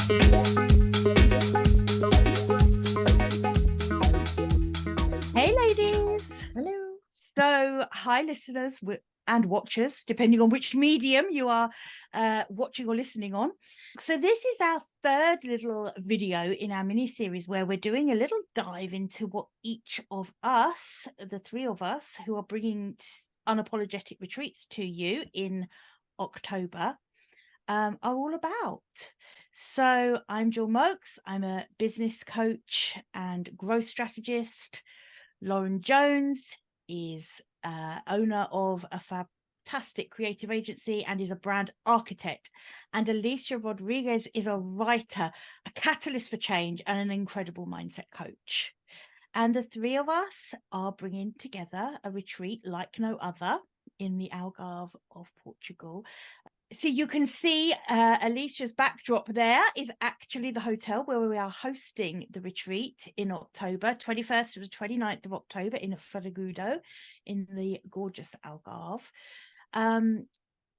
Hey ladies. Hello. So hi listeners and watchers, depending on which medium you are watching or listening on. So this is our third little video in our mini series where we're doing a little dive into what each of us, the three of us who are bringing unapologetic retreats to you in October, are all about. So I'm Gill Moakes. I'm a business coach and growth strategist. Lauren Jones is owner of a fantastic creative agency and is a brand architect. And Alicia Rodriguez is a writer, a catalyst for change, and an incredible mindset coach. And the three of us are bringing together a retreat like no other in the Algarve of Portugal. So you can see Alicia's backdrop there is actually the hotel where we are hosting the retreat in October, 21st to the 29th of October in Faragudo in the gorgeous Algarve. And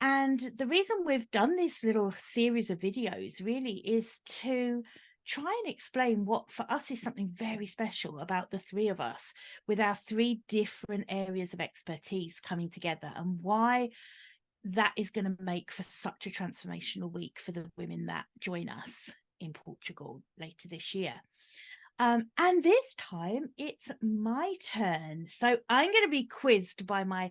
the reason we've done this little series of videos really is to try and explain what for us is something very special about the three of us with our three different areas of expertise coming together and why that is going to make for such a transformational week for the women that join us in Portugal later this year. And this time it's my turn. So I'm going to be quizzed by my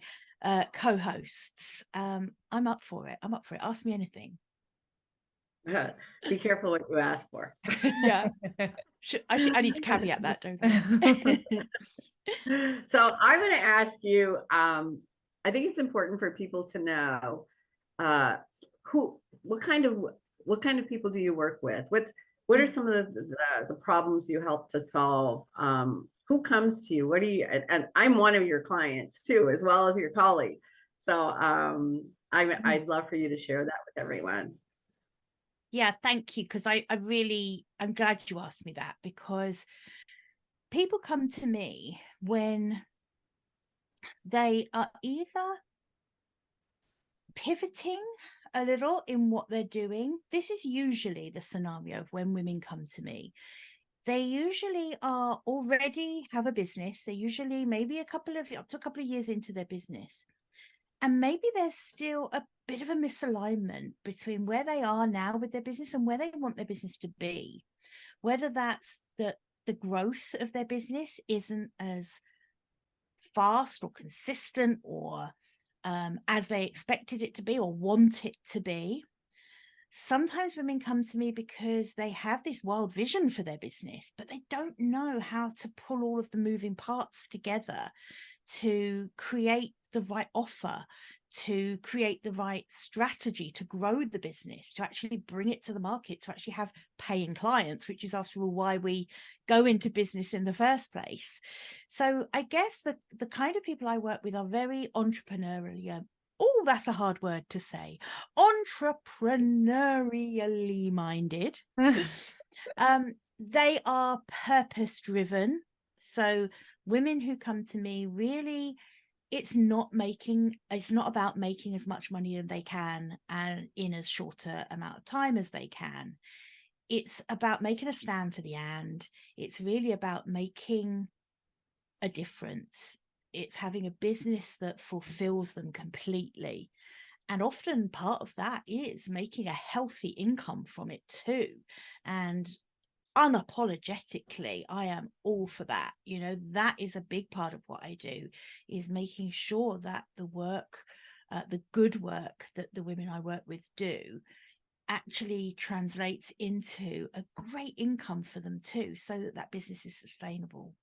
co-hosts. I'm up for it. Ask me anything. Be careful what you ask for. Yeah. I need to caveat that, don't I? So I'm going to ask you, I think it's important for people to know what kind of people do you work with? What are some of the problems you help to solve? Who comes to you? What do you? And I'm one of your clients too, as well as your colleague. So I'd love for you to share that with everyone. Yeah, thank you. Because I'm glad you asked me that, because people come to me when they are either pivoting a little in what they're doing. This is usually the scenario of when women come to me. They usually are already have a business. They usually maybe up to a couple of years into their business. And maybe there's still a bit of a misalignment between where they are now with their business and where they want their business to be. Whether that's the growth of their business isn't as fast or consistent or as they expected it to be or want it to be. Sometimes women come to me because they have this wild vision for their business, but they don't know how to pull all of the moving parts together to create the right offer, to create the right strategy, to grow the business, to actually bring it to the market, to actually have paying clients, which is after all why we go into business in the first place. So I guess the kind of people I work with are very entrepreneurial. Oh, that's a hard word to say. Entrepreneurially minded. They are purpose driven. So women who come to me really, it's not about making as much money as they can and in as shorter amount of time as they can. It's about making a stand for the and. It's really about making a difference. It's having a business that fulfills them completely. And often part of that is making a healthy income from it too. And unapologetically, I am all for that. You know, that is a big part of what I do, is making sure that the work, the good work that the women I work with do actually translates into a great income for them too, so that business is sustainable.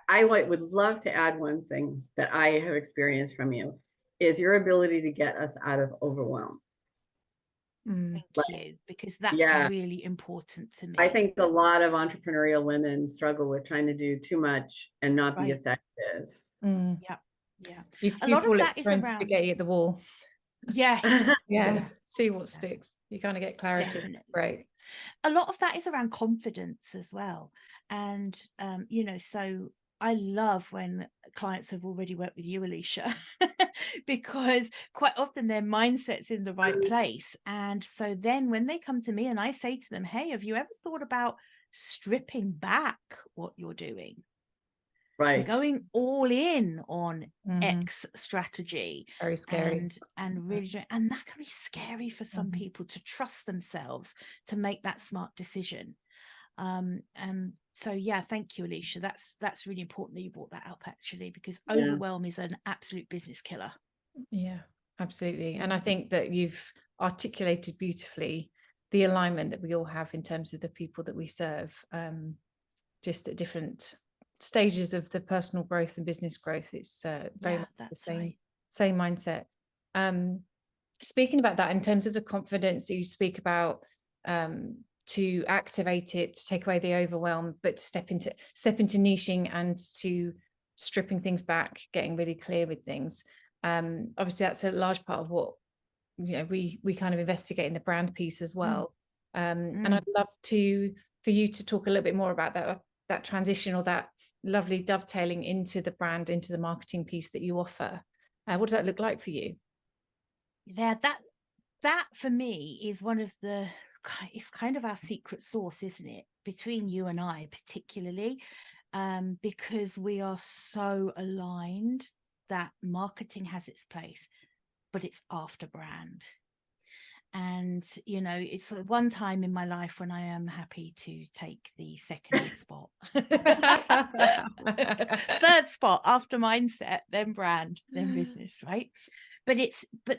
I would love to add one thing that I have experienced from you is your ability to get us out of overwhelm. Thank you, because that's really important to me. I think a lot of entrepreneurial women struggle with trying to do too much and not be effective. Yeah. A lot of that is around spaghetti at the wall. Yes. Yeah. See what sticks. You kind of get clarity. Definitely. Right. A lot of that is around confidence as well. And, so I love when clients have already worked with you, Alicia, because quite often their mindset's in the right place. And so then when they come to me and I say to them, hey, have you ever thought about stripping back what you're doing? Right. Going all in on X strategy. Very scary. And really, and that can be scary for some people to trust themselves to make that smart decision. So yeah, thank you, Alicia. That's really important that you brought that up, actually, because overwhelm is an absolute business killer. Yeah, absolutely. And I think that you've articulated beautifully the alignment that we all have in terms of the people that we serve, just at different stages of the personal growth and business growth. It's very much the same mindset. Speaking about that, in terms of the confidence that you speak about, to activate it, to take away the overwhelm, but to step into niching and to stripping things back, getting really clear with things. Obviously that's a large part of what, you know, we kind of investigate in the brand piece as well. And I'd love for you to talk a little bit more about that transition, or that lovely dovetailing into the brand, into the marketing piece that you offer. What does that look like for you? Yeah, that for me is one of the, it's kind of our secret sauce, isn't it, between you and I particularly, because we are so aligned that marketing has its place, but it's after brand. And, you know, it's one time in my life when I am happy to take the second spot. Third spot after mindset, then brand, then business, right? But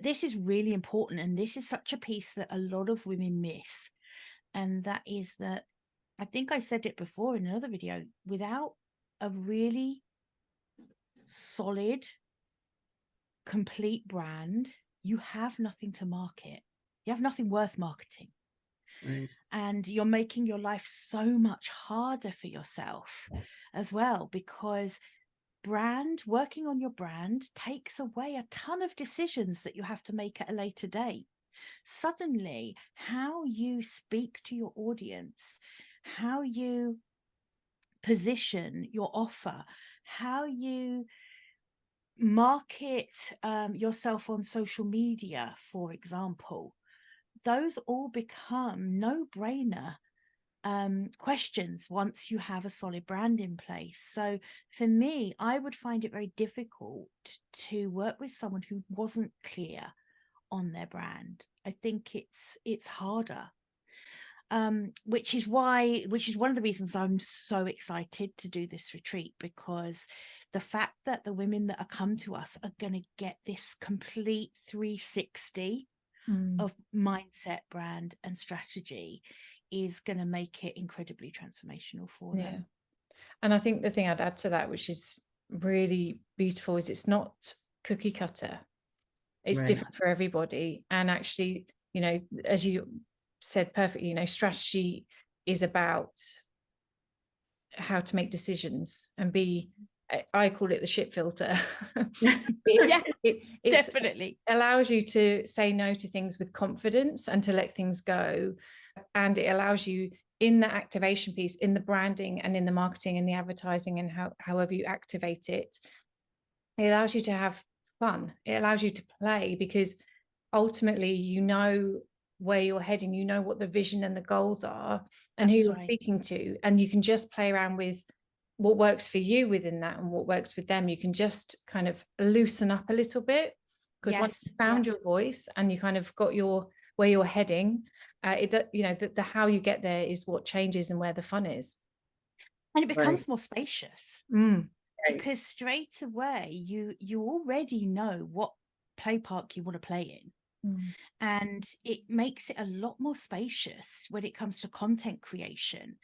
this is really important. And this is such a piece that a lot of women miss. And that is that, I think I said it before in another video, without a really solid, complete brand, you have nothing to market. You have nothing worth marketing. Right. And you're making your life so much harder for yourself as well, because working on your brand takes away a ton of decisions that you have to make at a later date. Suddenly, how you speak to your audience, how you position your offer, how you market yourself on social media, for example, those all become no-brainer questions once you have a solid brand in place. So for me, I would find it very difficult to work with someone who wasn't clear on their brand. I think it's harder. Which is one of the reasons I'm so excited to do this retreat, because the fact that the women that are come to us are going to get this complete 360 of mindset, brand, and strategy is going to make it incredibly transformational for them. And I think the thing I'd add to that, which is really beautiful, is it's not cookie cutter. It's different for everybody. And actually, you know, as you said perfectly, you know, strategy is about how to make decisions and be, I call it the shit filter. It definitely allows you to say no to things with confidence and to let things go. And it allows you, in the activation piece, in the branding and in the marketing and the advertising and however you activate it, it allows you to have fun. It allows you to play, because ultimately you know where you're heading, you know what the vision and the goals are, and who you're speaking to, and you can just play around with what works for you within that and what works with them. You can just kind of loosen up a little bit, because once you found your voice and you kind of got where you're heading, you know, the how you get there is what changes and where the fun is, and it becomes more spacious. Because straight away you already know what play park you want to play in. And it makes it a lot more spacious when it comes to content creation.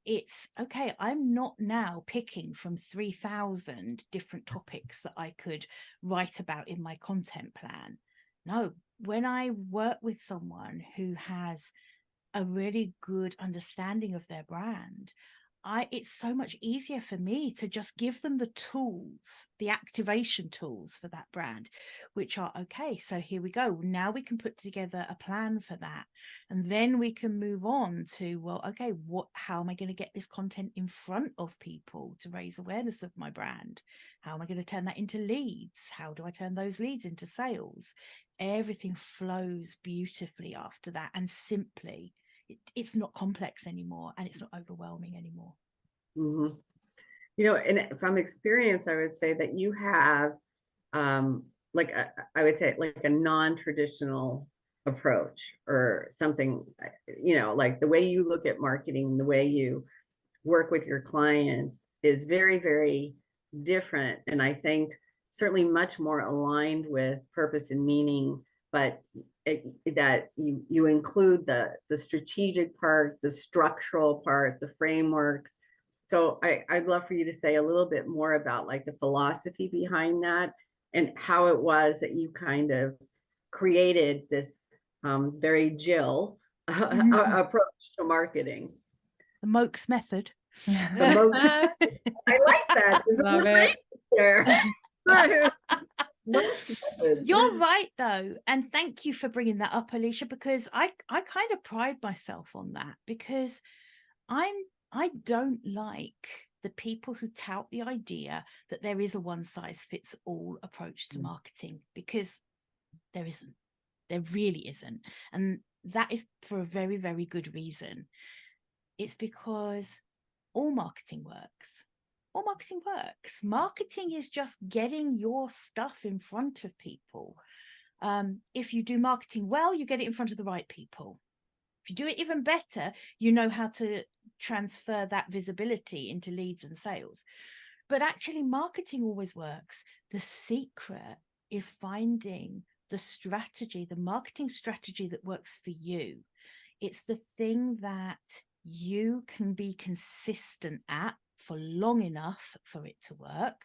It's okay, I'm not now picking from 3,000 different topics that I could write about in my content plan. No, when I work with someone who has a really good understanding of their brand, it's so much easier for me to just give them the tools, the activation tools for that brand, which are, okay, so here we go. Now we can put together a plan for that. And then we can move on to, well, okay, how am I going to get this content in front of people to raise awareness of my brand? How am I going to turn that into leads? How do I turn those leads into sales? Everything flows beautifully after that, and simply. It's not complex anymore, and it's not overwhelming anymore. Mm-hmm. You know, and from experience, I would say that you have, I would say like a non-traditional approach or something, you know, like the way you look at marketing, the way you work with your clients is very, very different. And I think certainly much more aligned with purpose and meaning, but that you include the strategic part, the structural part, the frameworks. So I'd love for you to say a little bit more about like the philosophy behind that and how it was that you kind of created this very Gill approach to marketing. The Moakes method. The most, I like that. This is Love great it. You're right though, and thank you for bringing that up, Alicia, because I kind of pride myself on that, because I don't like the people who tout the idea that there is a one size fits all approach to marketing, because there isn't. There really isn't, and that is for a very, very good reason. It's because all marketing works. All marketing works. Marketing is just getting your stuff in front of people. If you do marketing well, you get it in front of the right people. If you do it even better, you know how to transfer that visibility into leads and sales. But actually, marketing always works. The secret is finding the strategy, the marketing strategy that works for you. It's the thing that you can be consistent at for long enough for it to work,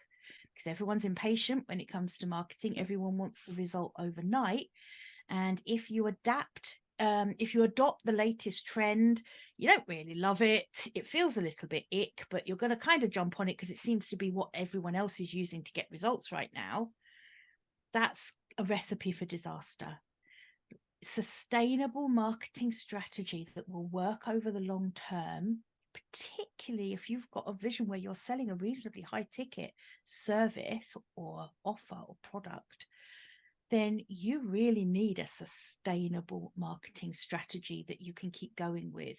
because everyone's impatient when it comes to marketing. Everyone wants the result overnight. And if you adopt the latest trend, you don't really love it. It feels a little bit ick, but you're going to kind of jump on it because it seems to be what everyone else is using to get results right now. That's a recipe for disaster. Sustainable marketing strategy that will work over the long term, particularly if you've got a vision where you're selling a reasonably high ticket service or offer or product, then you really need a sustainable marketing strategy that you can keep going with.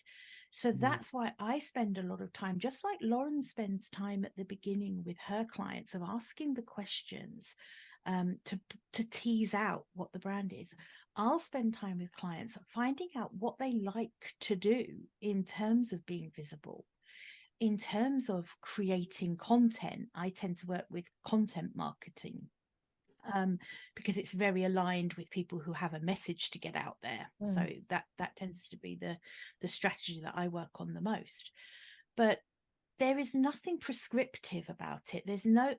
So that's why I spend a lot of time, just like Lauren spends time at the beginning with her clients, of asking the questions to tease out what the brand is. I'll spend time with clients finding out what they like to do in terms of being visible, in terms of creating content. I tend to work with content marketing because it's very aligned with people who have a message to get out there. So that tends to be the strategy that I work on the most. But there is nothing prescriptive about it.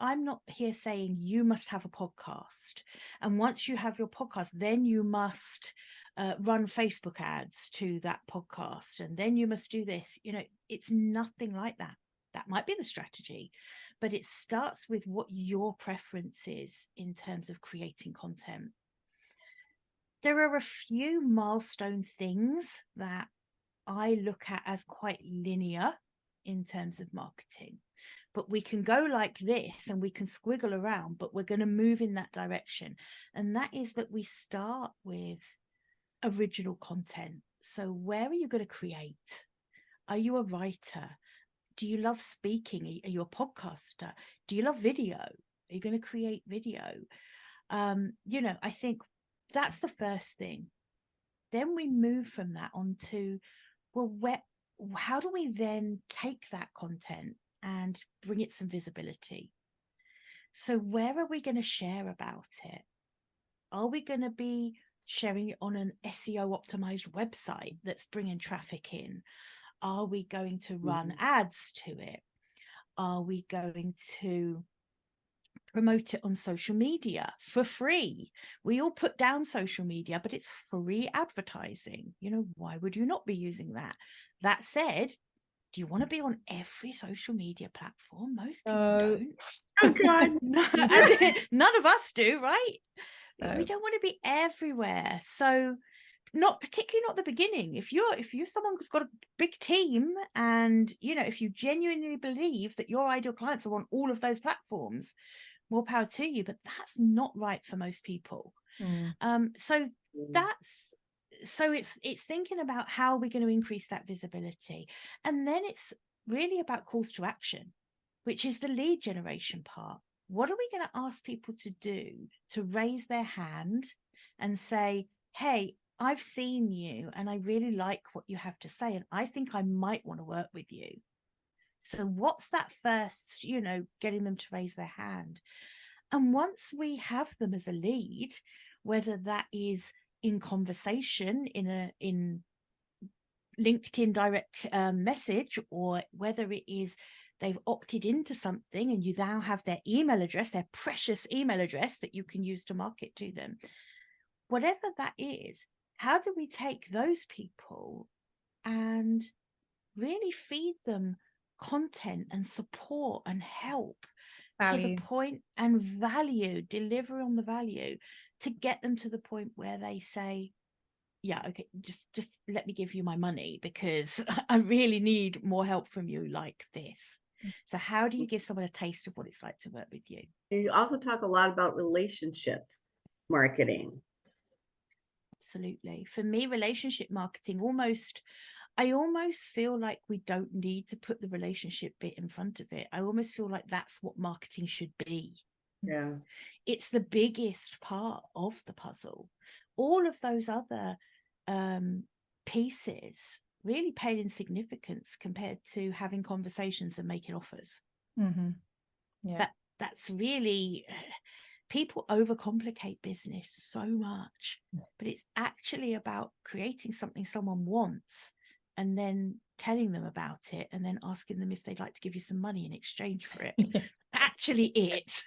I'm not here saying you must have a podcast, and once you have your podcast, then you must run Facebook ads to that podcast, and then you must do this. You know, it's nothing like that. That might be the strategy, but it starts with what your preference is in terms of creating content. There are a few milestone things that I look at as quite linear in terms of marketing, but we can go like this and we can squiggle around, but we're going to move in that direction. And that is that we start with original content. So where are you going to create? Are you a writer? Do you love speaking? Are you a podcaster? Do you love video? Are you going to create video? I think that's the first thing. Then we move from that on to, well, how do we then take that content and bring it some visibility? So where are we going to share about it? Are we going to be sharing it on an SEO optimized website that's bringing traffic in? Are we going to run ads to it? Are we going to promote it on social media for free? We all put down social media, but it's free advertising. You know, why would you not be using that? That said, Do you want to be on every social media platform? Most people No. don't. Oh God. No, I mean, none of us do, right? No. We don't want to be everywhere. So not particularly not the beginning. If you're someone who's got a big team, and if you genuinely believe that your ideal clients are on all of those platforms, more power to you. But that's not right for most people. So it's thinking about how we're going to increase that visibility. And then it's really about calls to action, which is the lead generation part. What are we going to ask people to do to raise their hand and say, hey, I've seen you and I really like what you have to say, and I think I might want to work with you. So what's that first, getting them to raise their hand? And once we have them as a lead, whether that is in conversation in LinkedIn direct message, or whether it is they've opted into something and you now have their email address, their precious email address that you can use to market to them, whatever that is, how do we take those people and really feed them content and support and help Value. to the point, and value, deliver on the value, to get them to the point where they say, yeah, okay, just let me give you my money because I really need more help from you like this. So how do you give someone a taste of what it's like to work with you? You also talk a lot about relationship marketing. Absolutely. For me, relationship marketing, I almost feel like we don't need to put the relationship bit in front of it. I almost feel like that's what marketing should be. Yeah. It's the biggest part of the puzzle. All of those other pieces really pale in significance compared to having conversations and making offers. Yeah. That's really, people overcomplicate business so much, but it's actually about creating something someone wants and then telling them about it and then asking them if they'd like to give you some money in exchange for it. Actually it.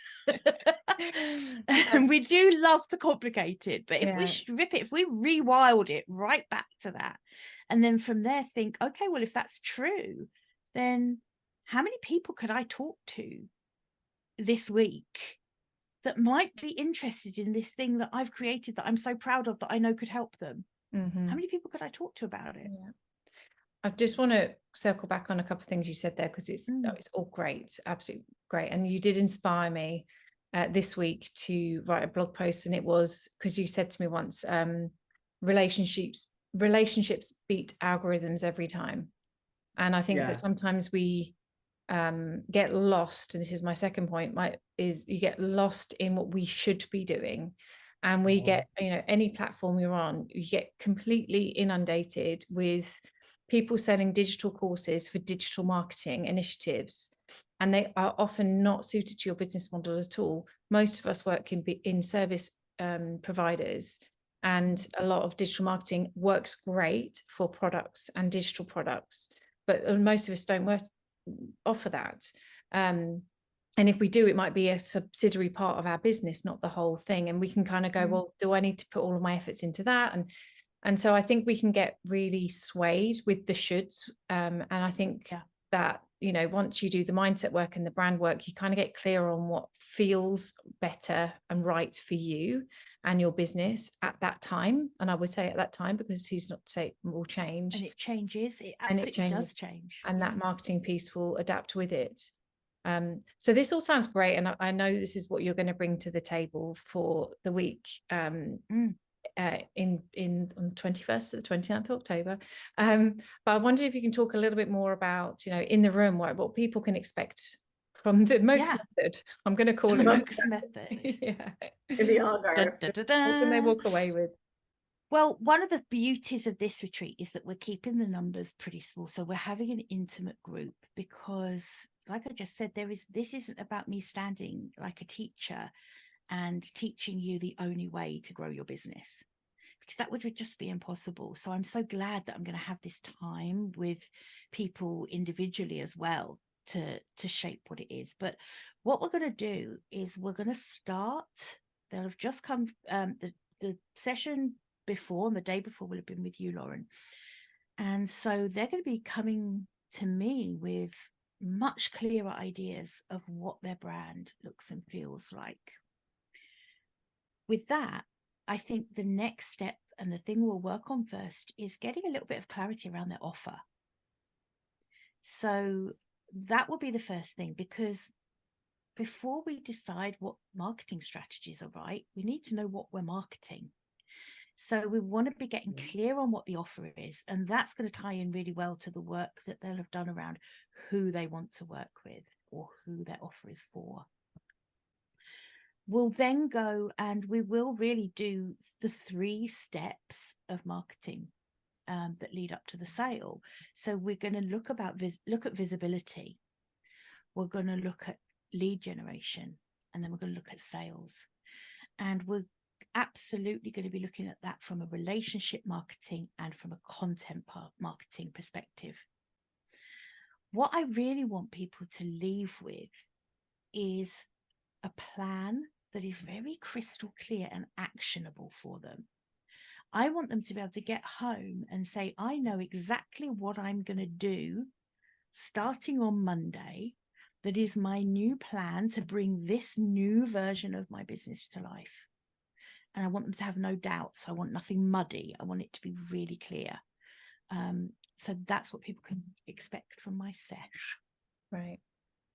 And we do love to complicate it, but if we strip it, if we rewild it right back to that, and then from there think, okay, well, if that's true, then how many people could I talk to this week that might be interested in this thing that I've created that I'm so proud of, that I know could help them? How many people could I talk to about it? I just want to circle back on a couple of things you said there, because it's all great, absolutely great. And you did inspire me this week to write a blog post, and it was because you said to me once, relationships beat algorithms every time. And I think that sometimes we get lost, and this is my second point, is you get lost in what we should be doing. And we get, any platform you're on, you get completely inundated with people selling digital courses for digital marketing initiatives, and they are often not suited to your business model at all. Most of us work in service providers, and a lot of digital marketing works great for products and digital products, but most of us don't offer that. And if we do, it might be a subsidiary part of our business, not the whole thing. And we can kind of go, well, do I need to put all of my efforts into that? And so I think we can get really swayed with the shoulds. And I think that, once you do the mindset work and the brand work, you kind of get clear on what feels better and right for you and your business at that time. And I would say at that time, because who's not to say it will change. And it changes. It absolutely does change. And that marketing piece will adapt with it. So this all sounds great. And I know this is what you're going to bring to the table for the week on the 21st to the 29th of October. But I wondered if you can talk a little bit more about, in the room, what people can expect from the Moakes method. I'm going to call it the Moakes method. In the Algarve. What can they walk away with? Well, one of the beauties of this retreat is that we're keeping the numbers pretty small. So we're having an intimate group because, like I just said, this isn't about me standing like a teacher and teaching you the only way to grow your business, because that would just be impossible. So I'm so glad that I'm going to have this time with people individually as well to shape what it is. But what we're going to do is we're going to start, they'll have just come, the session before and the day before will have been with you, Lauren. And so they're going to be coming to me with much clearer ideas of what their brand looks and feels like. With that, I think the next step and the thing we'll work on first is getting a little bit of clarity around their offer. So that will be the first thing, because before we decide what marketing strategies are right, we need to know what we're marketing. So we want to be getting clear on what the offer is, and that's going to tie in really well to the work that they'll have done around who they want to work with or who their offer is for. We'll then go and we will really do the 3 steps of marketing that lead up to the sale. So we're going to look at visibility. We're going to look at lead generation, and then we're going to look at sales. And we're absolutely going to be looking at that from a relationship marketing and from a content marketing perspective. What I really want people to leave with is a plan that is very crystal clear and actionable for them. I want them to be able to get home and say, I know exactly what I'm going to do starting on Monday. That is my new plan to bring this new version of my business to life. And I want them to have no doubts. I want nothing muddy. I want it to be really clear. So that's what people can expect from my sesh. Right.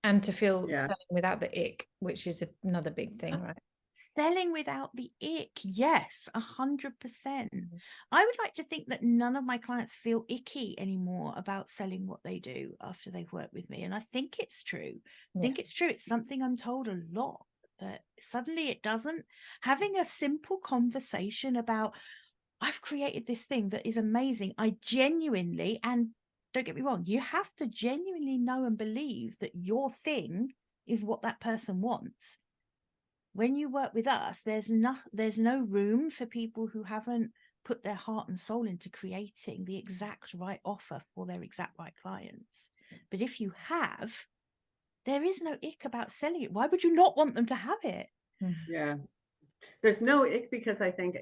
And to feel Yeah. selling without the ick, which is another big thing, right? Selling without the ick. Yes, 100%. I would like to think that none of my clients feel icky anymore about selling what they do after they've worked with me. And I think it's true. I think it's true. It's something I'm told a lot, that suddenly it doesn't. Having a simple conversation about, I've created this thing that is amazing. I genuinely, and don't get me wrong, you have to genuinely know and believe that your thing is what that person wants. When you work with us, there's no room for people who haven't put their heart and soul into creating the exact right offer for their exact right clients. But if you have, there is no ick about selling it. Why would you not want them to have it? Yeah. There's no ick, because I think,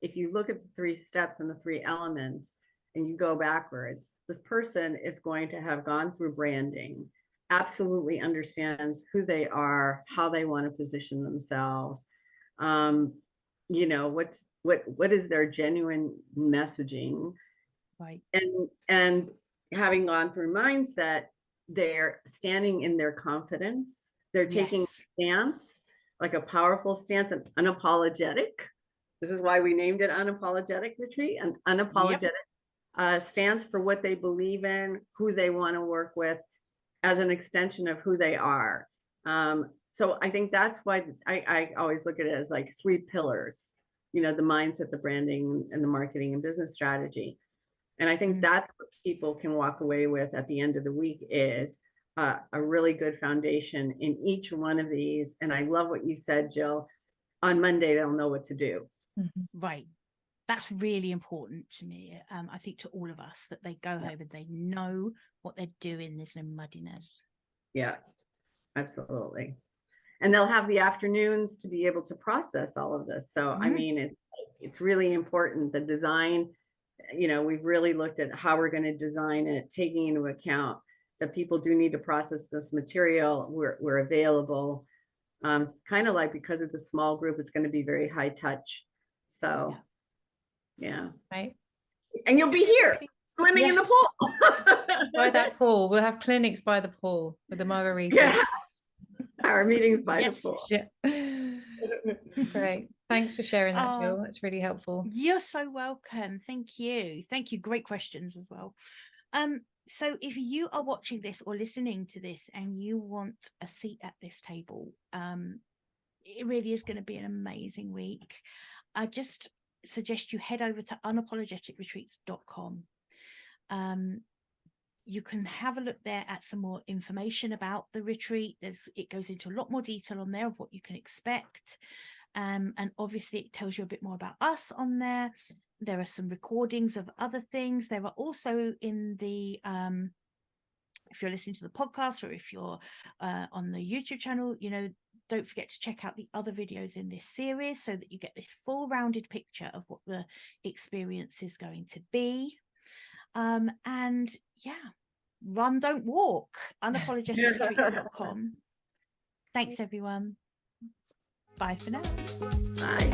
if you look at the 3 steps and the 3 elements and you go backwards, this person is going to have gone through branding, absolutely understands who they are, how they want to position themselves. What is their genuine messaging? Right. And having gone through mindset, they're standing in their confidence. They're taking a stance, like a powerful stance, and unapologetic. This is why we named it Unapologetic Retreat. An unapologetic stance for what they believe in, who they want to work with, as an extension of who they are. So I think that's why I always look at it as like 3 pillars, the mindset, the branding, and the marketing and business strategy. And I think that's what people can walk away with at the end of the week, is a really good foundation in each one of these. And I love what you said, Jill. On Monday, they'll know what to do. Right. That's really important to me. I think to all of us, that they go home and they know what they're doing. There's no muddiness. Yeah, absolutely. And they'll have the afternoons to be able to process all of this. So, I mean, it's really important. The design, we've really looked at how we're going to design it, taking into account that people do need to process this material. We're available. It's kind of like, because it's a small group, it's going to be very high touch. So, yeah. Right. And you'll be here swimming in the pool. By that pool. We'll have clinics by the pool with the margarita. Yes. Our meetings by the pool. Yeah. Great. Thanks for sharing that, Jill. That's really helpful. You're so welcome. Thank you. Thank you. Great questions as well. So if you are watching this or listening to this and you want a seat at this table, it really is going to be an amazing week. I just suggest you head over to unapologeticretreats.com. You can have a look there at some more information about the retreat. It goes into a lot more detail on there of what you can expect. And obviously it tells you a bit more about us on there. There are some recordings of other things. There are also in the, if you're listening to the podcast, or if you're on the YouTube channel, don't forget to check out the other videos in this series so that you get this full rounded picture of what the experience is going to be. And yeah, run, don't walk. Unapologeticretreats.com. Thanks, everyone. Bye for now. Bye.